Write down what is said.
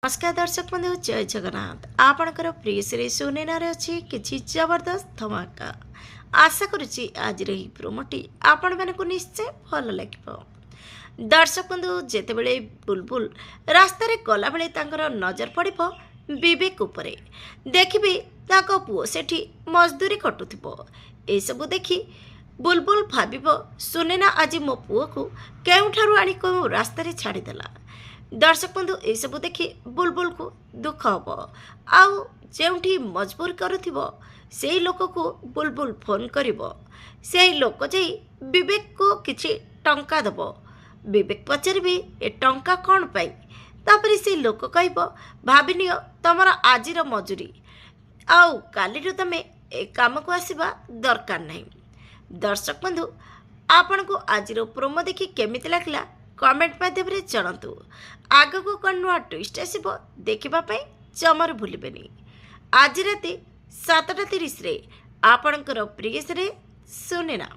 नमस्कार दर्शक बंधु जय जगन्नाथ आपणकर प्रिय श्री सुनेनार अच्छी किसी जबरदस्त धमाका आशा करुच्ची आज प्रोमोटी आपण मानक निश्चय भल लगे। दर्शक बंधु जेतेबेले बुलबुल रास्तार गला बेले तांकर नजर पड़िबो विवेक उपरे देखिबे ताको पुओ सेठी मजदूरी कटुथिबो। ए सब देखि बुलबुल भाबिबो सुनेना आज मो पुओ को केउठारु आनी को रास्तार छाड़ीदेला। दर्शक बंधु ये सब देखि बुलबुल को दुख हम आउ जेउठी मजबूर करुथिबो सेई लोक को बुलबुल फोन करिबो। सेई लोक जाई विवेक को किछि टंका दबो। विवेक पचारिबे ए टंका कौन पाई तापरे से लोक कहबो भाबिनियो तमर आजिर मजूरी आउ कालिरु तमे ए काम को आसीबा दरकार नहीं। दर्शक बंधु आपण को आजिर प्रोमो देखि केमिति लागला कमेंट माध्यम जनातु। आग को कौन नुआ ट्विस्ट आसब देखा जमार भूलें। आज राति 7:30 आपणकर प्रिय सुनेना।